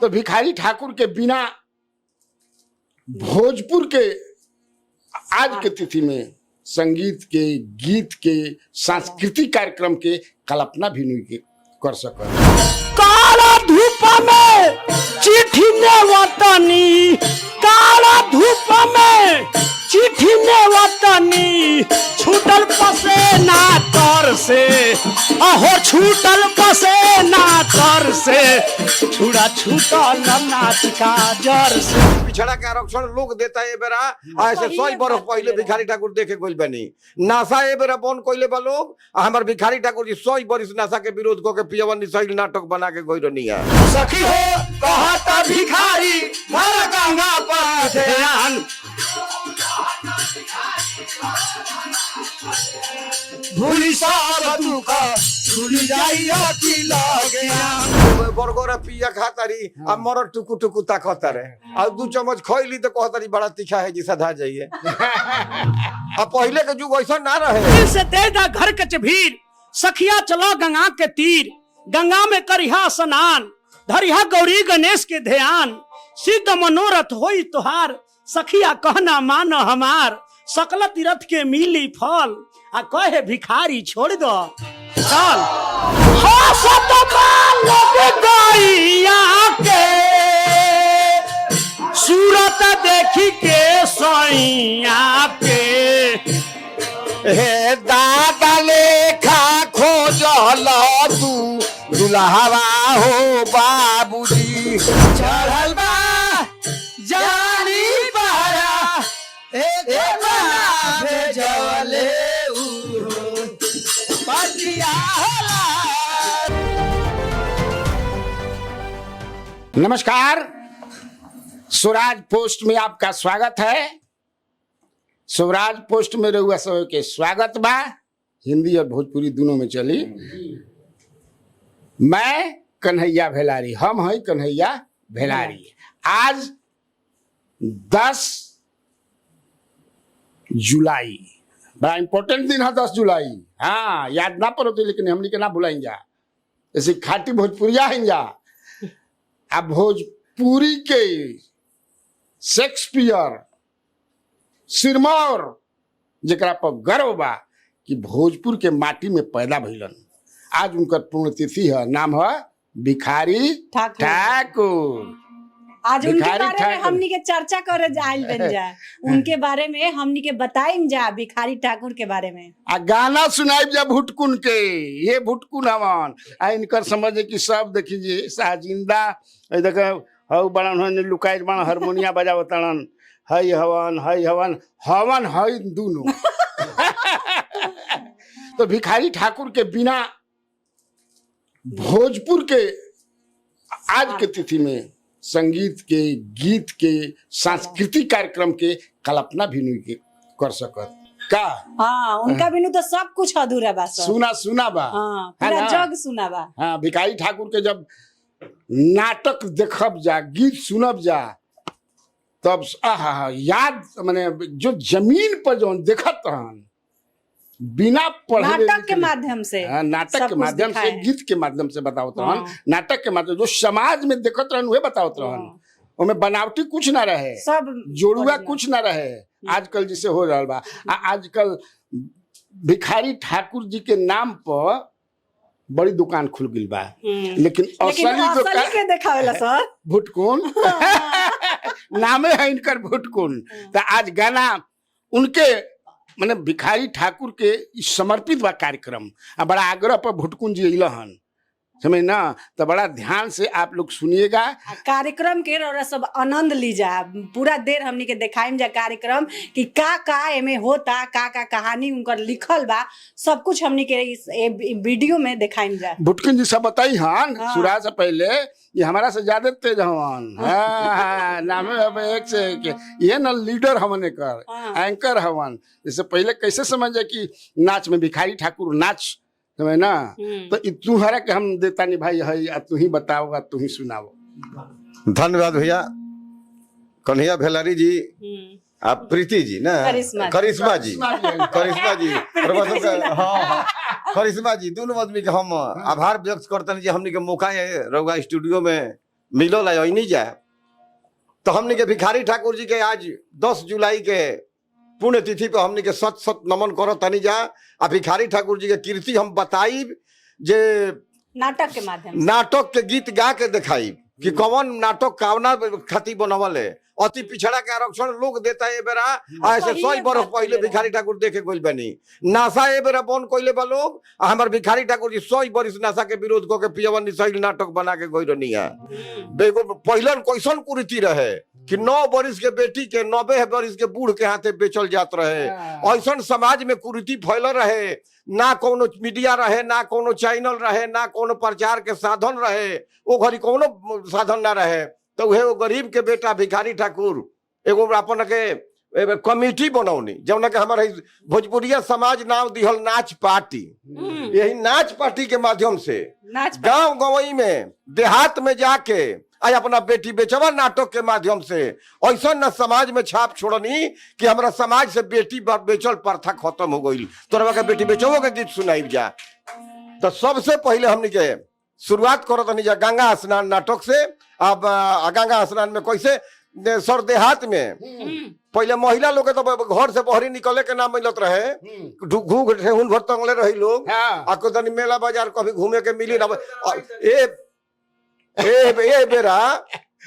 तो भिखारी ठाकुर के बिना भोजपुर के आज के तिथि में संगीत के, गीत के, सांस्कृतिक कार्यक्रम के कल्पना भी नहीं कर सका। काला धूप में चिट्ठी ने वतनी, काला धूप में चिट्ठी ने वतनी, छूटल पसेना तर से, अहो छूटल पसेना तर से, छुड़ा छूटल नाच का जर से। पिछड़ा के आरक्षण लोग देता है बेरा ऐसे 100 बरस पहले भिखारी ठाकुर देखे गोल बनी नासा ए बेरा बन कोइले बा लोग हमार भिखारी ठाकुर जी 100 बरस नासा के विरोध को के पियवन सही नाटक बना के गोई रनी है। सखी हो कहता भिखारी भर गंगा पर ध्यान, भूली सब दुख भूल जाइयो कि लगे बरगोरा पिया खातारी आ मर टुकु टुकु ताकता रे आ 2 चम्मच खइली तो कहतारी बड़ा तीखा है जी सधा जाइए। आ पहले के जुग ऐसा ना रहे। दिल से तेजा घर के चभीर, सखिया चलो गंगा के तीर, गंगा में करिहा स्नान, धरिहा गौरी गणेश के ध्यान, सिद्ध मनोरथ होई तुहार, सखिया कहना मानो हमार, सकल तीर्थ के मिली फल, आ कहे भिखारी छोड़ दो चल। सूरत देखी के सैया के, हे दादा लेखा खोजल तू दुल्हवा हो बाबूजी, चढ़ल बा जानी पारा, भेजले पतिया होला। नमस्कार, स्वराज पोस्ट में आपका स्वागत है। स्वराज पोस्ट में रहुआ सब के स्वागत बा। हिंदी और भोजपुरी दोनों में चली। मैं कन्हैया भेलारी, हम हैं कन्हैया भेलारी। आज 10 जुलाई, बड़ा इंपॉर्टेंट दिन है 10 जुलाई। हाँ, याद ना पड़ो तो लेकिन हमनी के ना भुलाएंगे। जैसे खाटी भोजपुरिया हैं जा, अब भोजपुरी के शेक्सपियर, सिरमौर जरा पर गर्व बा कि भोजपुर के माटी में पैदा भइलन। आज उनकर पुण्यतिथि है, नाम है भिखारी ठाकुर। आज उनके बारे में हमनी के चर्चा करे आइल बन जा, उनके बारे में हमनी के बताइम जा, भिखारी ठाकुर के बारे में आ गाना सुनाइब जा भुटकुन के। ये भुटकुन हवन आ इनकर समझे कि सब देखिए साजिंदा देखो हव बड़न लुकाई बन हारमोनिया बजावतन, हई हवन हई हवन हवन हई दोनों। तो भिखारी ठाकुर के बिना भोजपुर के आज के तिथि में संगीत के, गीत के, सांस्कृतिक कार्यक्रम के कल्पना भी नहीं कर सकत का। हाँ, उनका बिनु तो सब कुछ अधूरा बा। सुना बा। हाँ, पूरा जग सुना बा। हाँ, भिखारी ठाकुर के जब नाटक देखब जा, गीत सुनब जा, तब आहा याद माने जो जमीन पर जो देखत रहन बिना पढ़े, नाटक के माध्यम से, नाटक के माध्यम से, गीत के माध्यम से बतावत रहन, नाटक के माध्यम जो समाज में देखत रहन वह बतावत रहन। उनमें बनावटी कुछ ना रहे, सब जोड़ुआ कुछ ना रहे। आजकल जिसे हो रहा बा, आजकल भिखारी ठाकुर जी के नाम पर बड़ी दुकान खुल गई बा, लेकिन असली दुकान के देखावेला सर भुटकुन। नामे है इनकर भुटकुन। तो आज गाना उनके माने भिखारी ठाकुर के समर्पित बा कार्यक्रम। बड़ा आग्रह पर भुटकुन जी अइलहन, समझ ना, तो बड़ा ध्यान से आप लोग सुनिएगा कार्यक्रम के और सब आनंद लीजा। पूरा देर हमनी के दिखाइम जा कार्यक्रम कि का एमे होता, का कहानी उनकर लिखल बा, सब कुछ हमनी के इस वीडियो में दिखाइम जा। भुटकुन जी सब बताई हन। सुरा से पहले ये हमारा से ज्यादा तेज हवन। हाँ, नाम एक से एक ये न लीडर हमने कर एंकर हवन। जैसे पहले कैसे समझे कि नाच में भिखारी ठाकुर नाच समझ ना, तो तुम्हारा के हम देता नहीं भाई है, तू ही बताओगा, तू ही सुनाओ। धन्यवाद भैया कन्हैया भेलारी जी, आप प्रीति जी ना, करिश्मा जी हाँ करिश्मा जी दोनों आदमी के हम आभार व्यक्त करते हैं जी। हमने के मौका है रउआ स्टूडियो में मिलो नहीं जाए तो हमने के भिखारी ठाकुर जी के आज 10 जुलाई के पुण्य तिथि पे हमने के सत सत नमन करो तनी जा। आ भिखारी ठाकुर जी के कीर्ति हम बताई जे नाटक के गीत गा के दिखाई कि कौन नाटक कावना खाती बनवल है। अति पिछड़ा के आरक्षण लोग देता है बेरा ऐसे 100 बरस पहले भिखारी ठाकुर देखे गोल बनी नासा ए बेरा बन कोइले बा लोग। हमार भिखारी ठाकुर जी 100 बरस नासा के विरोध को के पियवन निसैल नाटक बना के गोई रनी है। पहलन कैसन कुरीति रहे कि 9 बरिस के बेटी के 90 बरिस के बूढ़ के हाथे बेचल जात रहे। ऐसा समाज में कुरीति फैल रहे, ना कोनो मीडिया रहे, ना कोनो चैनल रहे, ना कोनो प्रचार के साधन रहे, वो घड़ी कोनो साधन ना रहे। तो वो गरीब के बेटा भिखारी ठाकुर एगो अपन के कमेटी बनौनी जौन के हमारे भोजपुरिया समाज नाम दिहल नाच पार्टी। यही नाच पार्टी के माध्यम से गांव गवई में देहात में जाके आज अपना बेटी बेचवा नाटक के माध्यम से ऐसा न समाज में छाप छोड़नी कि हमारा समाज से बेटी बेचल प्रथा खत्म हो गई। तोरा के बेटी बेचवो के गीत सुनाई जा। तो सबसे पहले हमने के शुरुआत करो तनी जा गंगा स्नान नाटक से। अब गंगा स्नान में कैसे सर देहात में पहले महिला लोग तो घर से बहरी निकले के नाम मिलत रहे, घूघ ठेहुन भर तंगले रही लोग। आपको तनी मेला बाजार कभी घूमे के मिली ना।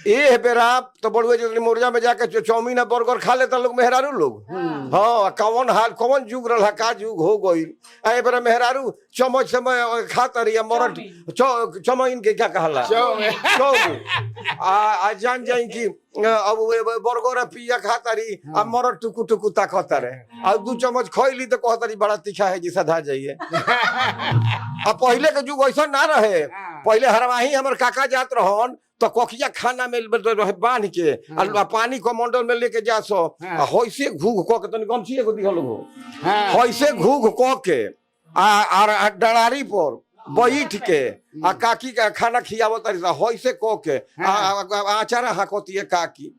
ए बेरा तो बड़ुए जो मुर्जा में जाके चाउमीन बर्गर खा लेता लोग मेहरारू लोग। हाँ कौन हाल कौन जुग रहा का जुग हो गई। ए बेरा मेहरारू चम्मच से खाता रही मरट चमइन के क्या कहला जान जाई की अब बर्गर पिया खाता रही आ मरट टुकु टुकु ताकता रहे। अब 2 चम्मच खैली तो कहता रही बड़ा तीखा है जी सधा जाइए। अब पहले के जुग ऐसा ना रहे। पहले हरवाही हमारे काका जात रहन तो कोखिया खाना में बांध के पानी कमंडल में लेके जा सो होइसे घूघ क के तनी गमछी एगो दिहल हो होइसे घूघ क के आ डरारी पर बैठ के आ काकी का खाना खियावत रही होइसे क के आचारा हाकती काकी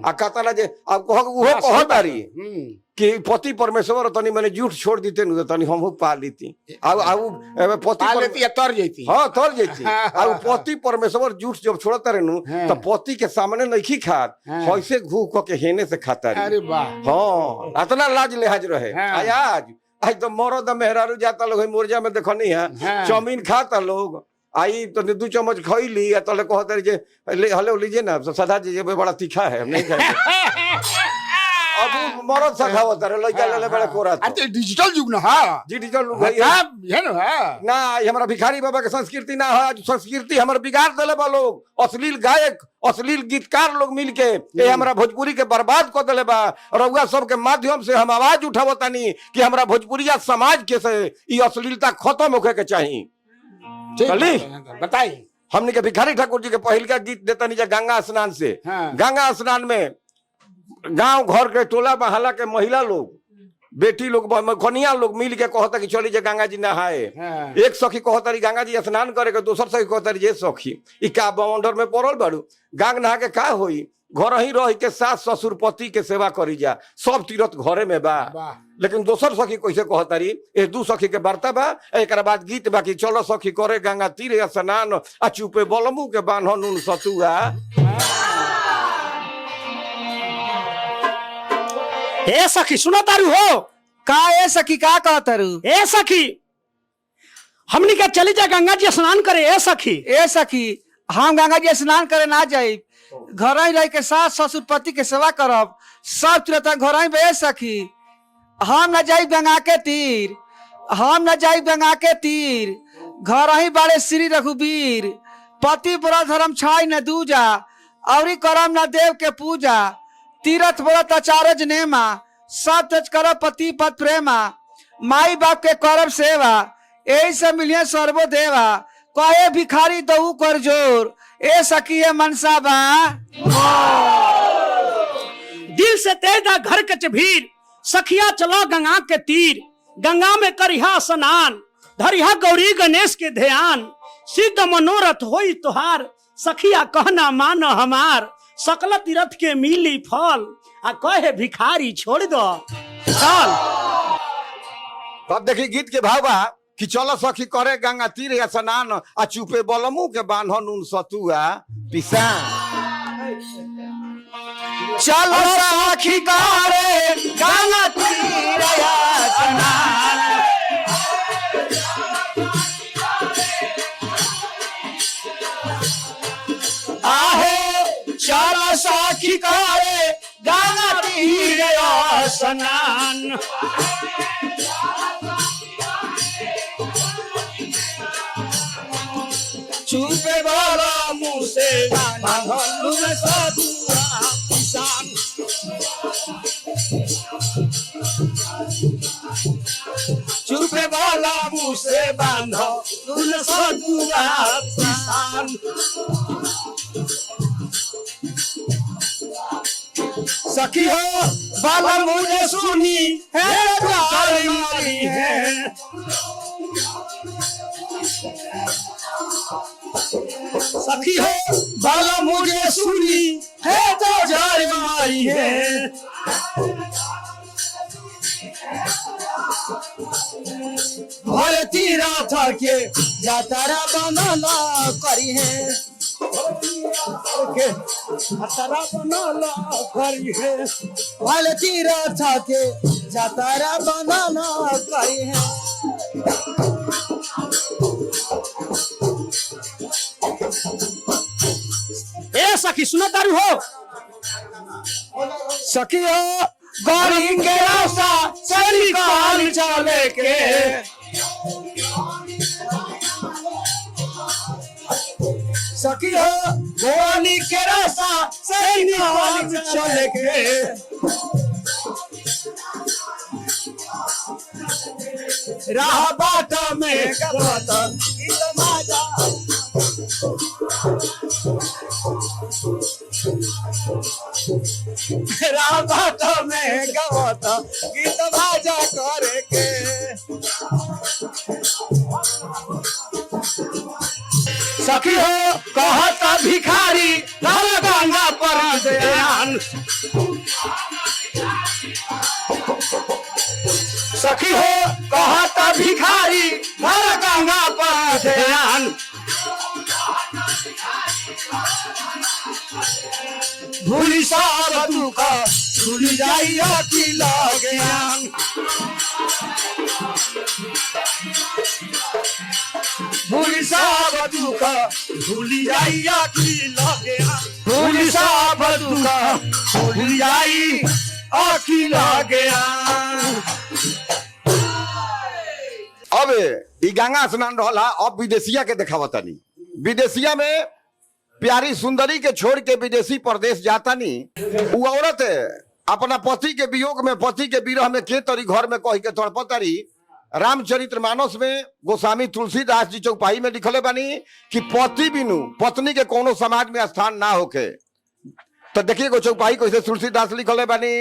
आ कतला जे अब उहो कहतारी कि पति परमेश्वर तनी मैंने झूठ छोड़ दीते न तनी हम पा लेती पति तर जेती। हाँ तर जेती। अब पति परमेश्वर झूठ जब छोड़ता रहे तो पति के सामने नहीं खात ऐसे घू क के हेने से खाता रही। अरे वाह। हाँ इतना लाज लिहाज रहे। आज तो मरद मेहरारू जाता लोग मुर्जा में देखनी है चाउमीन खाता लोग आई तो 2 चम्मच खैली तो कहते जे हले लीजिए ना सदा जी बड़ा तीखा है हम नहीं खाएंगे। अब मरद सखावत रे लइका ले बड़ा कोरा। अरे डिजिटल युग ना। हां डिजिटल युग है ना। ये हमारा भिखारी बाबा के संस्कृति ना है। संस्कृति हमारे बिगाड़ देले बा लोग। अश्लील गायक अश्लील गीतकार लोग मिलके ये हमारा भोजपुरी के बर्बाद कर देले बा। रउआ सब के माध्यम से हम आवाज उठावतानी कि हमारा भोजपुरिया समाज के से ई अश्लीलता खत्म होके के चाहिए। चली बताई हमने के भिखारी ठाकुर जी के पहल का गीत देता नीचे गंगा स्नान से। गंगा स्नान में गांव घर के टोला बहाला के महिला लोग बेटी लोग कनिया लोग मिल के कहता कि चली जे गंगा जी नहाए। एक सखी कहता रही गंगा जी स्नान करे के, दोसर सखी कहता रही सखी ई का बवंडर में पड़ल बाड़ू गांग नहा के का होई। घर ही रह के सास ससुर पति के सेवा करी जा सब तीरथ घरे में बा। लेकिन दोसर सखी कैसे कहता रही ए 2 सखी के वार्ता बा। एक बाद गीत बाकी चलो सखी करे गंगा तीर स्नान आ चुपे बलमू के बान्ह नून सतुआ। ए सखी सुनो तारू हो का ए सखी का कहतारू। ए सखी हमनी का चली जा गंगा जी स्नान करे। ए सखी हम गंगा जी स्नान करे ना जाई घर ही रह के सास ससुर पति के सेवा करब सब तीरथ घर ही बे सखी। हम न जाई गंगा के तीर हम न जाई गंगा के तीर घर ही बड़े श्री रघुवीर पति बड़ा धर्म छाई न दूजा औरी करम न देव के पूजा तीरथ व्रत आचार्य नेमा सब तज कर पति पद प्रेमा माई बाप के करब सेवा यही से मिलिए सर्वो देवा कहे भिखारी दऊ कर जोर ए सखी है मनसा बा। दिल से तेजा घर कच भीर सखिया चलो गंगा के तीर गंगा में करिहा स्नान धरिहा गौरी गणेश के ध्यान सिद्ध मनोरथ होई तुहार सखिया कहना मानो हमार सकल तीरथ के मिली फल आ कहे भिखारी छोड़ दो चल। अब देखिए गीत के भाव बा कि चलो सखी करे गंगा तीर स्नान आ चुपे बलमू के बान्ह नून सतुआ पिसान। चलो सखी करे गंगा तीर स्नान। आहे चलो सखी करे गंगा तीर स्नान। चुपे वाला मुँह से बांधलू में सतुआ पिसान। चुपे वाला मुँह से बांधलू में सतुआ पिसान। सखी हो बाला मुझे सुनी है जारी मारी है। सखी हो बाला मुझे सुनी है तो जारी मारी है। भले तीरा था के जातारा बनाना करी है। जातारा बनाना करी है। भले तीरा था के जातारा बनाना करी है। ए सखी सुनो तारू हो। सखी हो गौरी के रास्ता चली काल चले के। सखी हो गौरी के रास्ता चली काल चले के। राह बाट में गवत गीत माजा। राह बाट में गवत गीत माजा करे के। सखी हो कहत भिखारी लाल गंगा पर ध्यान। सखी हो कहत भिखारी लाल गंगा पर ध्यान। भूली सब दुख भूल जाइया की ज्ञान। भूली सब दुख भूल जाइया की ज्ञान। भूली सब दुख भूल जाई अखिल ज्ञान। अब ई गंगा स्नान रहा। अब विदेशिया के देखावतानी। विदेशिया में प्यारी सुंदरी के छोड़ के विदेशी प्रदेश जाता नहीं। वो औरत अपना पति के वियोग में, पति के विरह में के तरी घर में कह के तड़पतारी। रामचरितमानस में गोस्वामी तुलसीदास जी चौपाई में लिखले बानी कि पति बिनु पत्नी के कोनो समाज में स्थान ना होके। तो देखिए गो चौपाई कैसे तुलसीदास लिखले बानी।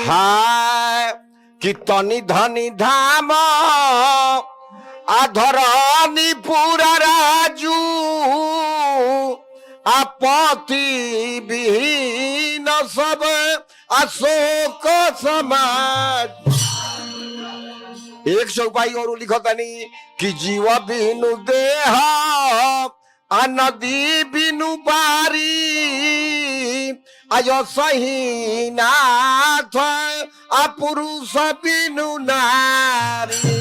हाय कि तनी धनी धाम आधरानी पूरा राजू आपत्ति विहीन सब अशोक समाज। एक चौपाई और लिखतानी कि जीव बिनु देह आ नदी बिनु बारी आयो सही नाथ आ पुरुष बिनु नारी।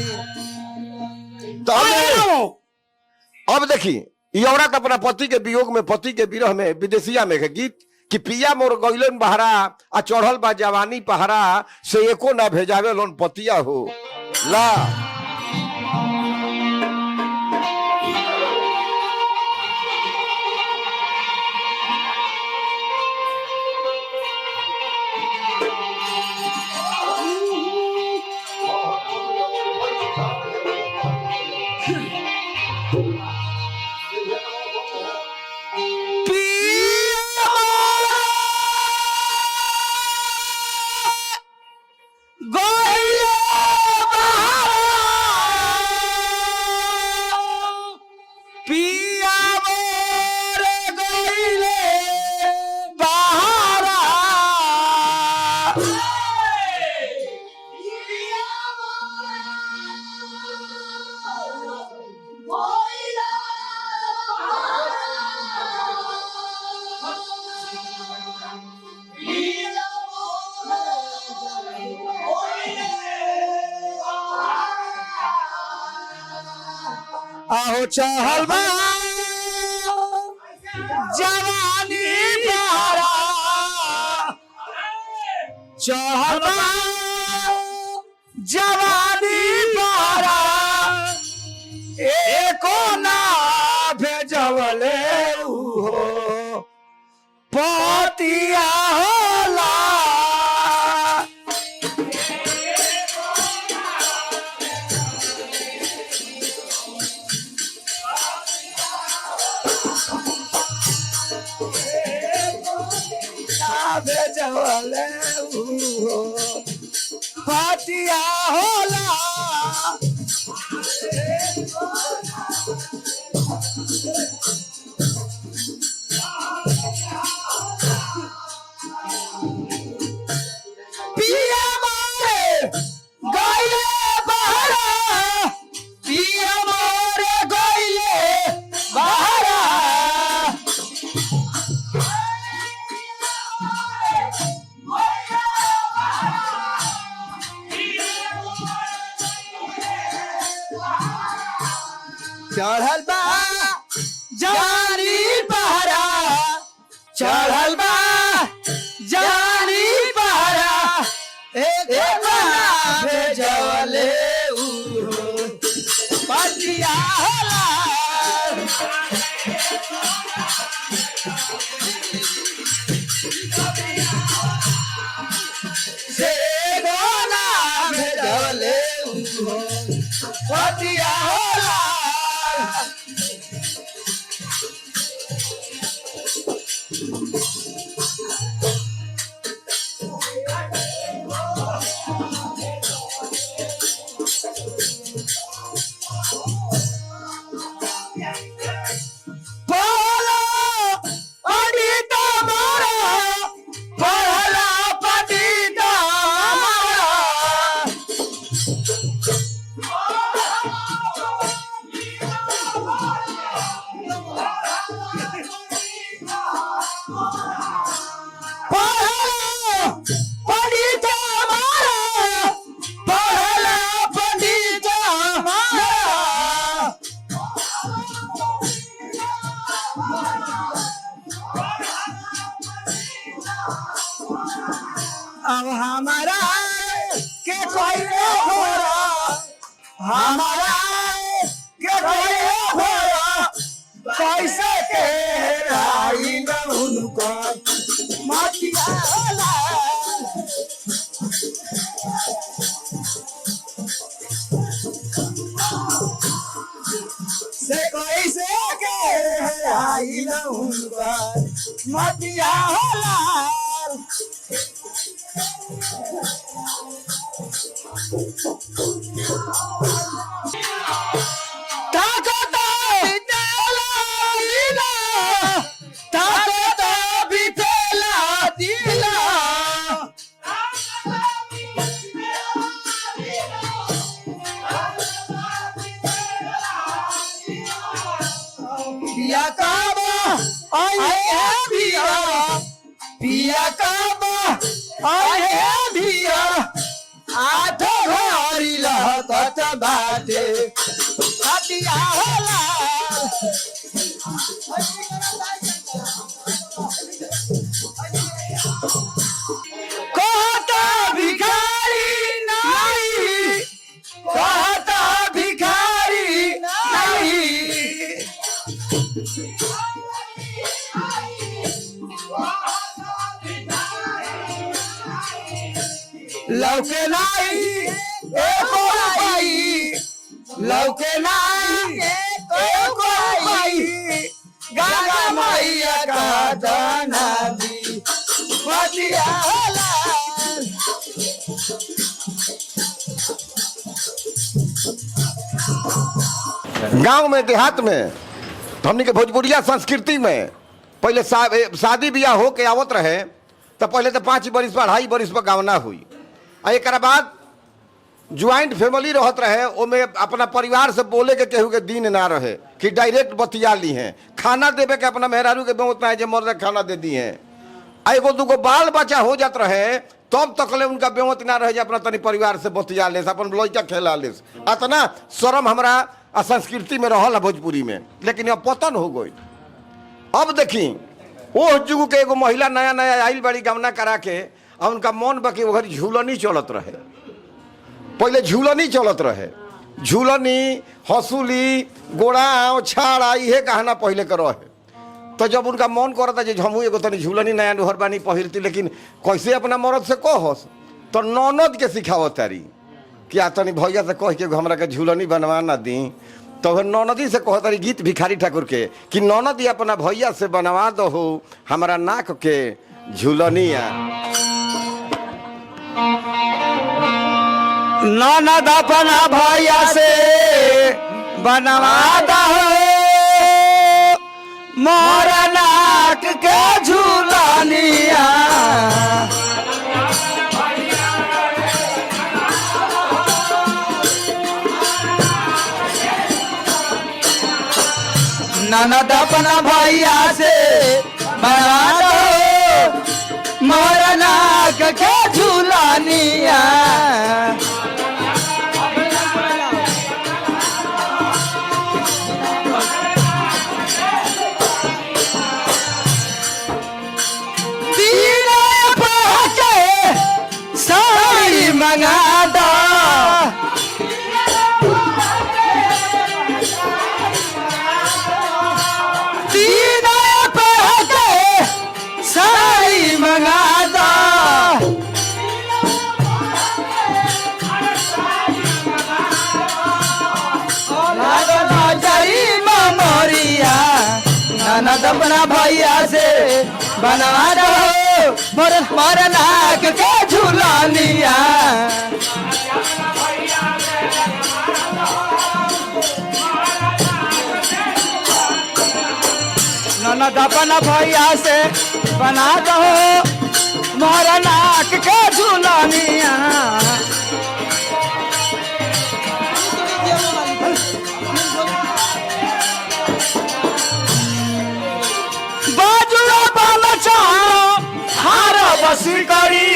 अब देखी ये औरत अपना पति के वियोग में, पति के विरह में विदेशिया में के गीत कि पिया मोर गइलन बहरा आ चढ़ल बा जवानी पहरा से एको ना भेजावे लोन पतिया हो ला। गोइया बहारा चहल बा जवानी बहरा चहल बा जवानी बहरा एको ना भेजवले हो पतिया होला भेजवले हो पतिया होला पिया मारे गइले बहरा पिया मारे गइले बहरा चढ़ल बा जानी बहरा चढ़ल बा जानी बहरा एक भेजवले पतिया होला से गोना भेजवले पतिया होला अब हमारा के कोई होरा हमारा के कोई होरा कैसे के राई न उनको मतिया होला से कैसे के राई न उनको मतिया होला पिया काबा आए भिया पिया काबा आए भिया आठो घरी लहकत बाटे पतिया होला कहता भिखारी नहीं कहता भिखारी नहीं लौके नहीं एको भाई लौके नहीं एको भाई गागा मैया का दाना दी पतिया होला गांव में देहात में हमने के भोजपुरिया संस्कृति में पहले शादी ब्याह हो के आवत रहे तो पहले तो 5 बरिस पर 2.5 बरिस पर गावना हुई और एक बाद ज्वाइंट फैमिली रहत रहे ओमे अपना परिवार से बोले के केहू के दिन ना रहे कि डायरेक्ट बतिया ली हैं खाना देवे के अपना मेहरारू के बेमत ना है जो मर्द खाना दे दी हैं एगो दूगो बाल बच्चा हो जात रहे तब तकले उनका बेमत ना रहे अपना तनी परिवार से बतिया ले अपन लड़का खेला ले अतना शर्म हमरा आ संस्कृति में रहल भोजपुरी में, लेकिन अब पतन हो गई। अब देखी वो जुग के एगो महिला नया नया आइल बड़ी गमना करा के, और उनका मन बाकी वो घर झूलनी चलत रहे। पहले झूलनी चलत रहे, झूलनी हंसुली गोड़ा छाड़ा इहे कहना पहले के रहे। तो जब उनका मन करता जे हमू एगो तनी झूलनी नया नुहर बानी पहिरती, लेकिन कैसे अपना मर्द से कहस, तो ननद के सिखावत तारी कि आ तनी भैया से कह के हमरा के झूलनी बनवा ना दी। तो ननदी से कह तारी गीत भिखारी ठाकुर के कि ननदी अपना भैया से बनवा दो हमारा नाक के झूलनिया। ननद अपना भैया से बनवा दो मोर नाक के झूलनिया। ननद अपना भैया से बनवा दो मोर नाक के झूलनिया। साड़ी मंगा दो साड़ी मंगा दो मोरिया। ननद अपना भैया से बनवा दो मोर नाक के झूलनिया। ननद अपना भैया से बना दो मोर नाक के झूलनिया। बाजुआ बाला चाहो हार बसी करी,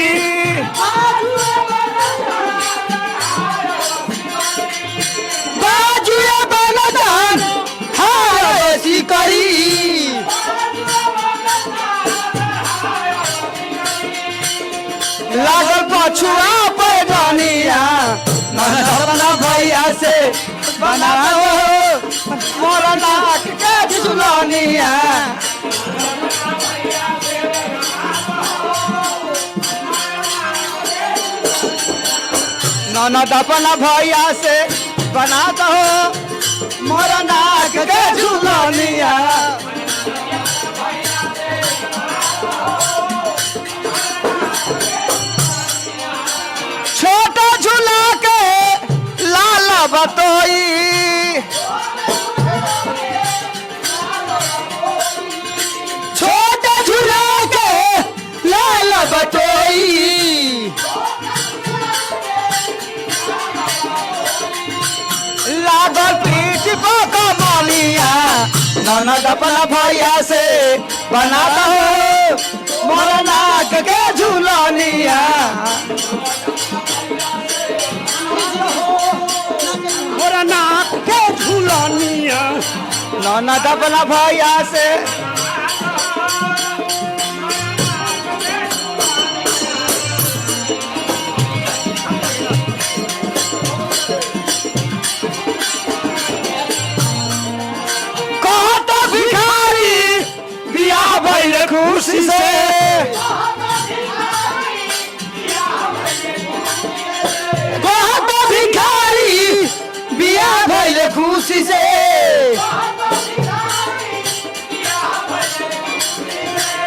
बाजुआ बाला चाहो हार बसी करी। लागल पछुआ पैदानिया। ननद अपना भैया से बनाओ मोर नाक के झूलनिया। ननद अपना भैया से बना दो मोर नाक के झूलनिया। छोटा झूला के लाल बतोई, छोटा झूला के लाल बतोई। लागल पीठ पका मालिया। ननद अपना भैया से बना दो मोर नाक के झूलनिया। मोर नाक के झूलनिया। ननद अपना भैया से कहता भिखारी बियाह भइल खुशी से, कहता भिखारी बियाह भइल खुशी से।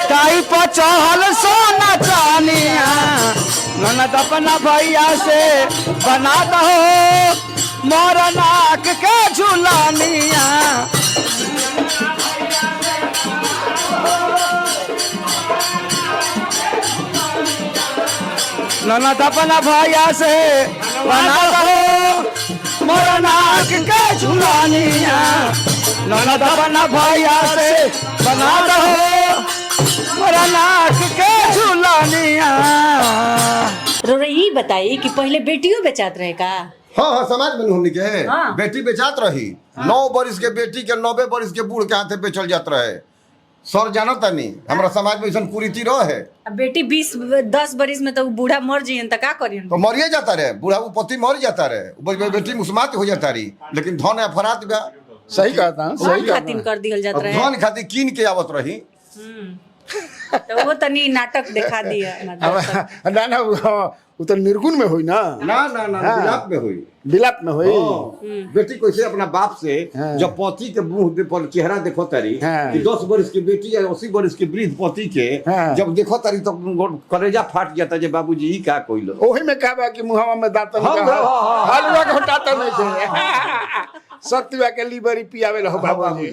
ताई पर चहल सोना चानिया। ननद अपना भैया से बना दो मोर नाक के झूलनिया। ननद अपना भैया से बना दो मोर नाक के झूलनिया। ननद अपना भैया से बना दो मोर नाक के झूलनिया। रोरा यही बताइए कि पहले बेटियों बेचात रहे का? हाँ हाँ समाज में हमनी के हाँ। बेटी बेचात रही 9 बरिस के बेटी के 90 बरिस के बूढ़ के हाथे बेचल जात रहे सर जानो तनी हमरा समाज में ऐसा कुरीति रहे। अब बेटी 20-10 बरिस में तो बूढ़ा मर जियन त का करियन? तो मरिए जाता रहे बूढ़ा वो पति मर जाता रहे बेटी मुस्मात हो जाता रही लेकिन धन अफरात बा सही कहता हूँ, सही कौन कहता खातिन हूँ। कर दिहल जात अब रहे? धन खातिर कीन के आवत रही। तो वो तनी नाटक दिखा दिया मतलब अब ना ना वो तो निर्गुण में हुई ना, ना ना ना हाँ। विलाप में हुई। विलाप में हुई। बेटी कैसे अपना बाप से हाँ। जब पति के मुंह पर चेहरा देखो तारी हाँ। कि 10 बरिस की बेटी या 80 बरिस के वृद्ध पति के हाँ। जब देखो तारी तो कलेजा फाट जाता जे बाबूजी ई का कोइलो। ओही में कहा बा कि मुहावा में दांत हाँ, हाँ, हलवा घोटाता नहीं थे सत्य के लीवरी पियावे रहो बाबूजी।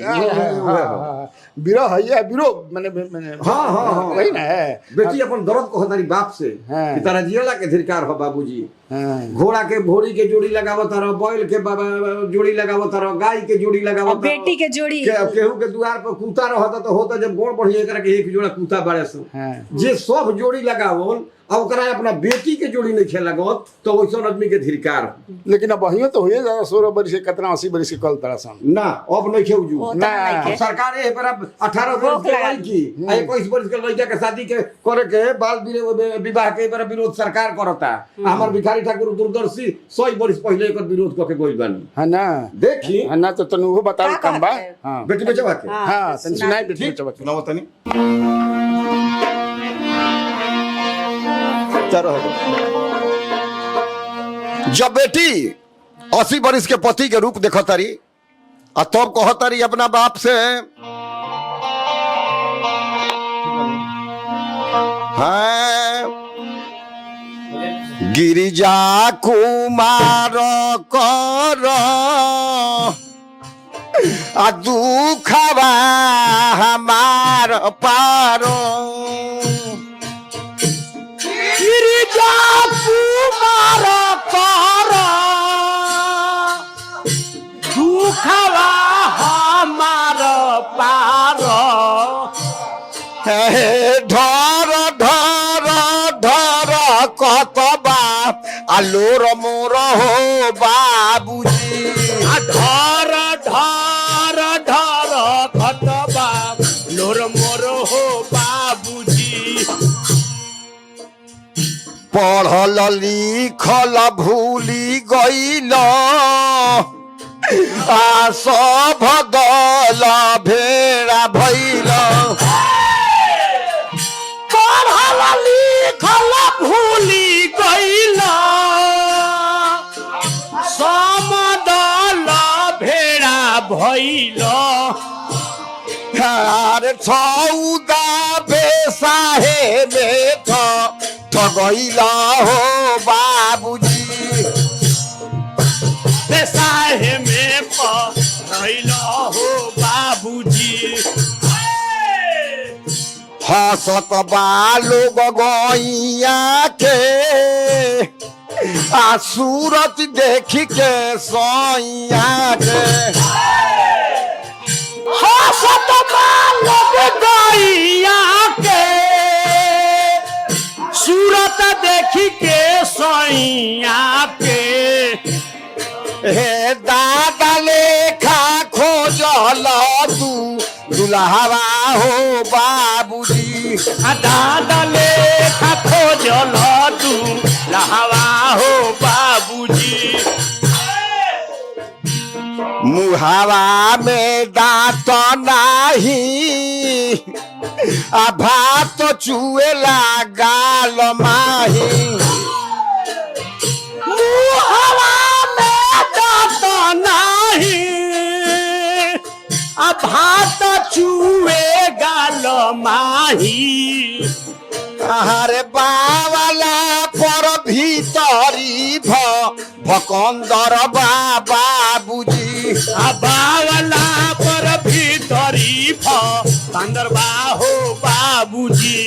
बिरो है बिरो मैंने हाँ, हाँ, हाँ। वही ना है। बेटी अपन दर्द कहो तारी बाप से हाँ। कि तारा जियला के धिरकार हो बाबूजी। हाँ। घोड़ा के घोड़ी के जोड़ी लगावत रहो, बैल के जोड़ी लगावत रहो, गाय के जोड़ी लगावत अब बेटी के जोड़ी केहू के द्वार पर कुत्ता रहता तो होता जब गोड़ बढ़िया करे के एक जोड़ा कुत्ता बाड़े सो हाँ। जे सब जोड़ी लगावल अब ओकरा अपना बेटी के जोड़ी नहीं खेल लगत तो वैसा आदमी के धिरकार। लेकिन अब वही तो हुए 16 बरिस के कितना 80 बरिस के कल तरह सन ना अब नहीं खेऊ वो तो ना। नहीं के। सरकार ए पर 18 रोक बरिस के लगा लड़की आ 21 बरिस के लड़का के शादी के करे के बाल विवाह के पर विरोध सरकार करता। हमर भिखारी ठाकुर दूरदर्शी 100 बरिस पहले एकर विरोध करके गइल बानी है ना। देखी है ना तो तनु वो बताओ का कम बा। कहते हैं? हाँ बेटी बचावा के हाँ तन सुनाई बेटी ठीक बचावा के। सुनाओ तनी चलो जब बेटी 80 बरिस के पति के रूप देखो तारी आ तब कहो तारी अपना बाप से हाँ गिरिजा कुमार कर आ दुखवा हमार पारो गिरिजा कुमार कर दुखवा हमार पार हे ढर ढर ढर कतबा आलोर मोर हो बाबूजी धर धर धर खतबा लोर मोर हो बाबूजी पढ़ल लिखल भूली गइल आ सब दल भेड़ा भइल पढ़ल लिखल भूली गइल समदल भेड़ा भइल अरे सौदा बेसाहे में ठगैला हो बाबूजी बेसाहे में पढ़ल हो बाबूजी हसत बालो गैया के आ सूरत देख के सैया के हसत बालोग गैया के सूरत देखी के सैया के हे दादा लेखा खोजल तू दुल्हवा हो बाबूजी दादा लेखा खोजल तू लहवा हो बाबूजी मुहावा में दांत नाही आ भात चुएला गाल माही मुहवा में दांत नाही आ भात चुए गाल माही अरे बावला पर भीतरी भकंदर बाबूजी बावला पर भीतरी अंदर बाहो बाबूजी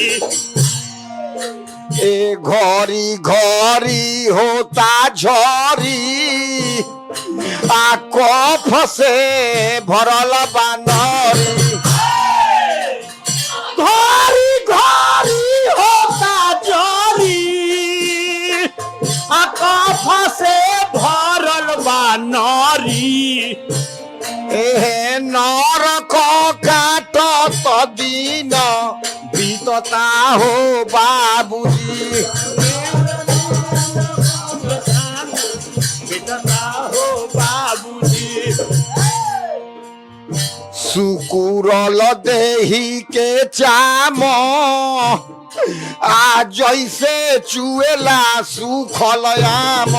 ए घड़ी घड़ी होता झरी आ कफ से भरल बानरी घरी घरी होता जरी आ कफ से भरल दिन बीतता हो बाबूजी। सुकुरल देही के चाम आ जैसे चुएला सुखल आम।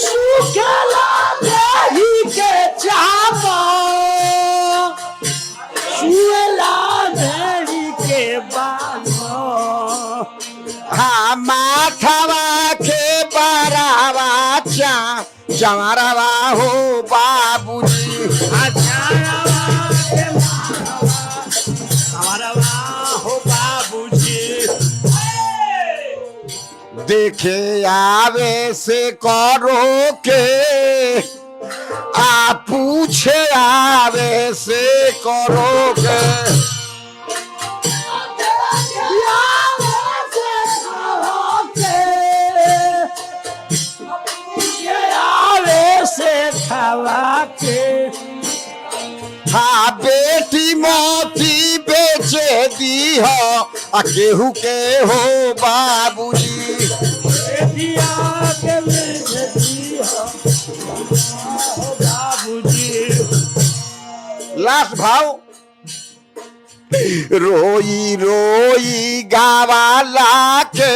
सुखेला देही के चाम सुएला देही के बानो। हाँ माथवा के बरावा चमारवा हो बाबूजी। देखे आवे से करो के आ पूछे आवे से करो के। खावा के हाँ बेटी मोती बेचे दी हो आ केहू के हो बाबूजी। बेटिया के बेचे दी हो बाबूजी। लास्ट भाव रोई रोई गावाला के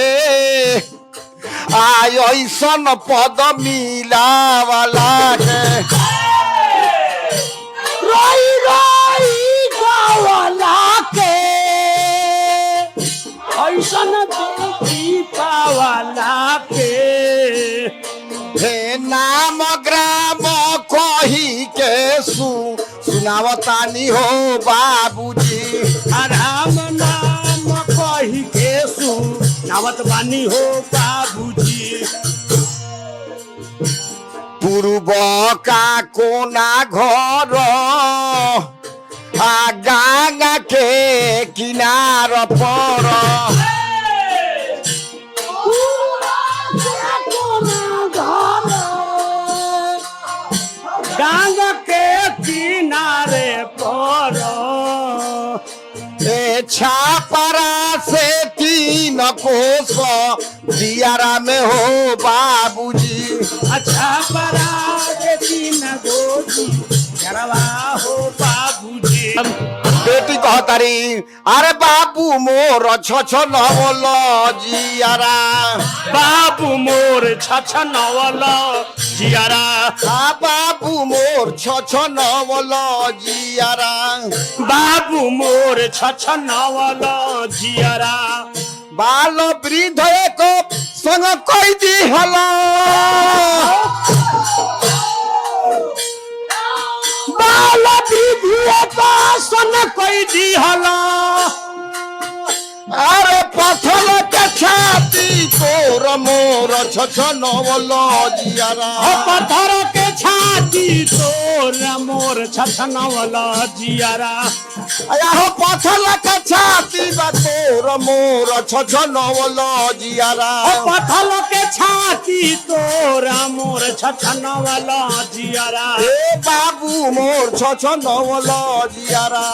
आय ऐसन पद मिलावाला के। रोई रोई गावाला के ऐसन बेटी पावाला के। हे नाम ग्राम कही के सुनावतानी हो बाबूजी। राम नाम कही के सुनावत बानी हो बाबूजी। पूर्व का कोना घर आ गंगा के किनार पर। गंगा के किनारे पर छापरा से 3 कोस दियारा में हो बाबूजी। अच्छा परा के 3 गोदी करवा हो बाबूजी। बेटी कहतारी अरे बाबू मोर छछनवल जियारा। बाबू मोर छछनवल जियारा। हाँ बाबू मोर छछनवल जियारा। बाबू मोर छछनवल जियारा। बाल वृद्ध एक संग कई दी हला। बाल वृद्ध एक संग कई दी हला। अरे पथल के छाती तोर मोर छछनवल जियारा। पत्थर के छाती तोर मोर छछनवल जियारा। हो पथल के छाती बा तोर मोर छछनवल जियारा। पत्थर के छाती तोर मोर छछनवल जियारा। ए बाबू मोर छछनवल जियारा।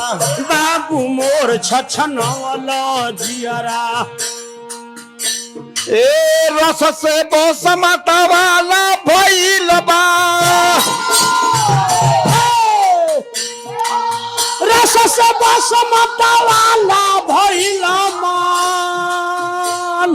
बाबू मोर छछनवल जियारा। ए रस से बसमता वाला भइल बा। रस से बसमता वाला भइल मान।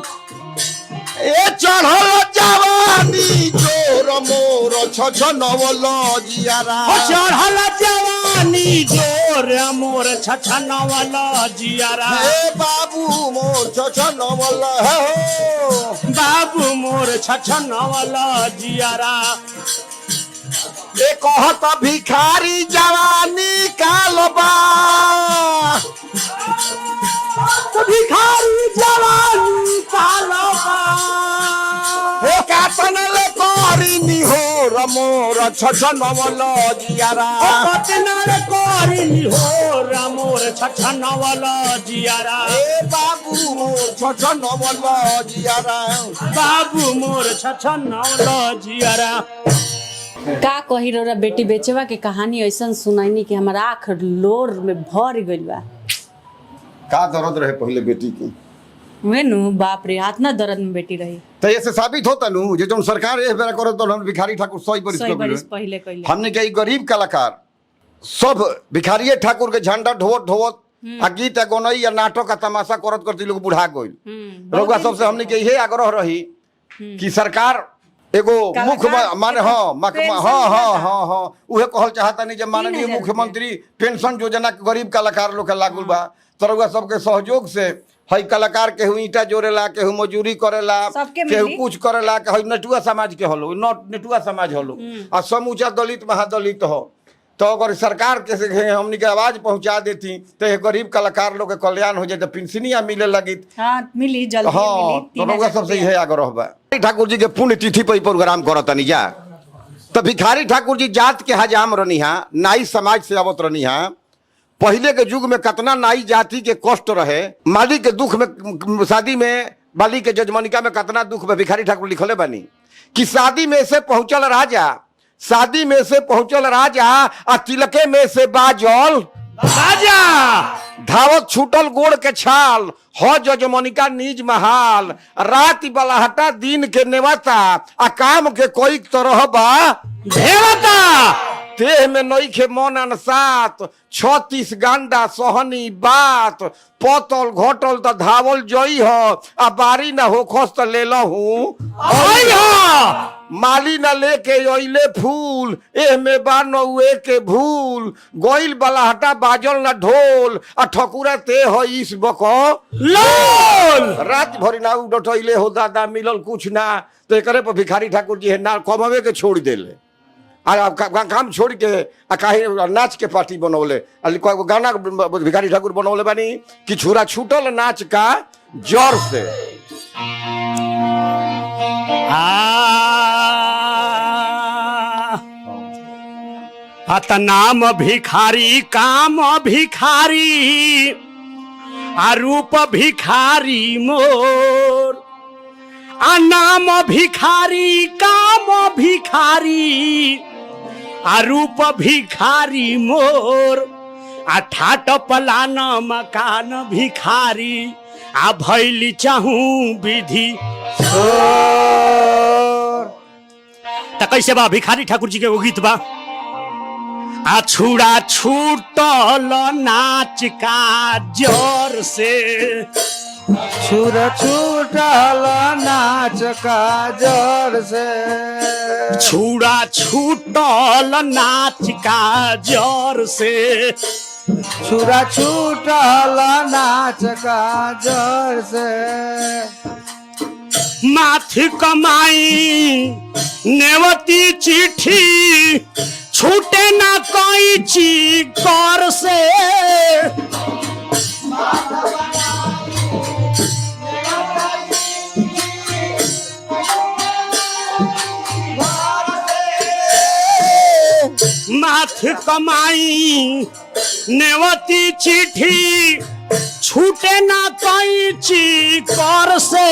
ए चढ़ल जवानी जोर मोर छछनवल जियारा। चढ़ल जवानी जोर मोर छछनवल जियारा। ए बाबू मोर छछनवल हो। बाबू मोर छछनवल जियारा। ए कहत भिखारी जवानी कालबा। भिखारी जवानी कालबा। हे कातनल करी निहोर मोर छछनवल जियारा। पतनल करी निहोर मोर छछनवल जियारा। ए बाबू मोर छछनवल जियारा। बाबू मोर छछनवल जियारा। का कही रोरा बेटी बेचवा के कहानी ऐसा सुनाईनी कि हमारा आँख लोर में भर गइल बा। का दर्द रहे पहले बेटी की वे नु बाप रे इतना दर्द में बेटी रही। तो ऐसे साबित होता नु जे जोन सरकार ए बेरा करो तो हम भिखारी ठाकुर 100 बरिस पहले कइले हमने के गरीब कलाकार सब भिखारी ठाकुर के झंडा ढोवत ढोवत आ गीत गनई या नाटक का तमाशा करत करती लोग बुढ़ा गइल। रउआ सबसे हमने के यही आग्रह रही कि सरकार एगो मुख्य माने हाँ उहे कहल चाहता नहीं जब माननीय मुख्यमंत्री पेंशन योजना के गरीब कलाकार लोग के लागू बा तो रउआ सबके सहयोग से हई कलाकार केहू ईटा जोड़ेला केहू मजूरी करेला केहू कुछ करेला के हई नटुआ समाज के हलो नटुआ समाज हलो आ समूचा दलित महादलित हो तो अगर सरकार के से हमनी के आवाज पहुंचा देती तो ये गरीब कलाकार लोग के कल्याण हो जाए तो पेंशनिया मिले लगी मिली जल्दी हाँ तो सबसे यही आग्रह बा। ठाकुर जी के पुण्यतिथि पर प्रोग्राम करता नहीं जा तो भिखारी ठाकुर जी जात के हजाम रनिहा नाई समाज से आवत रनिहा पहले के युग में कितना नाई जाति के कष्ट रहे माली के दुख में शादी में बाली के जजमनिका में कितना दुख में भिखारी ठाकुर लिखले बनी कि शादी में से पहुंचल राजा शादी में से पहुंचल राजा आ तिलके में से बाजल राजा धावत छूटल गोड़ के छाल हो जजमनिका निज महाल रात बलाहटा दिन के नेवता आ काम के कोई तरह बा देवता देह में नई के मन अनसात 36 गांडा सहनी बात पतल घटल तो धावल जई हो आ बारी ना हो खस तो ले लहू माली न लेके अइले फूल एह में बा नौए के भूल गोइल बलाहटा बाजल न ढोल आ ठकुरा ते हो इस बको लोल रात भरी ना उठैले हो दादा मिलल कुछ ना तो एकरे पर भिखारी ठाकुर जी है ना कमवे के छोड़ देले आ काम छोड़ के आ काहे नाच के पार्टी बनौले गाना भिखारी ठाकुर बनौले बानी कि छुरा छूटल नाच का जोर से नाम भिखारी काम भिखारी आ रूप भिखारी मोर आ नाम भिखारी काम भिखारी आ रूप भिखारी मोर आ ठाट पलान मकान भिखारी आ भैली चाहूं विधि त कैसे बा भिखारी ठाकुर जी के वो गीत बा आ छुड़ा छूटल नाच का जोर से छुरा छूटल नाच का जोर से छुड़ा छूटल नाच का जोर से छुरा छूटल नाच का जोर से माथि कमाई नेवती चिट्ठी छूटे ना कोई ची कर से माथ कमाई नेवती चिट्ठी छूटे ना कोई ची कर से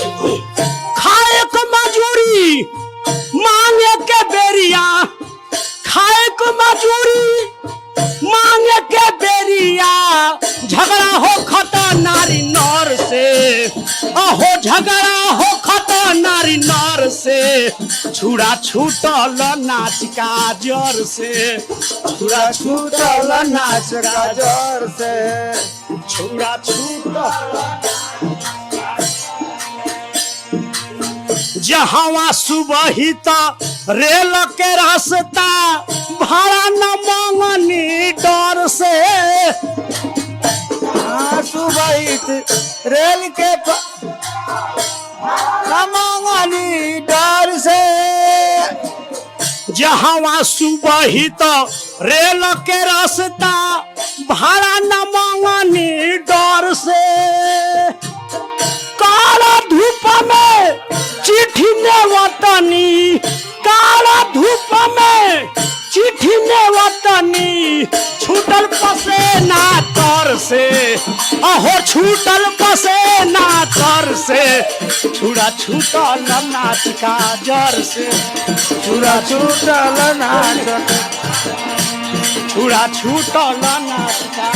खाए को मजूरी मांगे के बेरिया खाए को मजूरी मांगे के बेरिया झगड़ा हो खता नारी नर से अहो झगड़ा हो खता नारी नर से छुड़ा छूटल नाच का जोर से छुरा छूटल नाच का जोर से छुड़ा छूटल जहां सुबहित रेल के रास्ता भाड़ा न मांगनी डर से सुबहित रेल के मांगनी डर से जहां सुबहित रेल के रास्ता भाड़ा न मांगनी डर से काला धूप में चिट्ठी ने वतनी काला धूप में चिट्ठी में वतनी छूटल पसेना तर से अहो छूटल पसेना तर से छुरा छूटल नाच का जर से छुरा छूटल नाच छुरा छूटल नाच का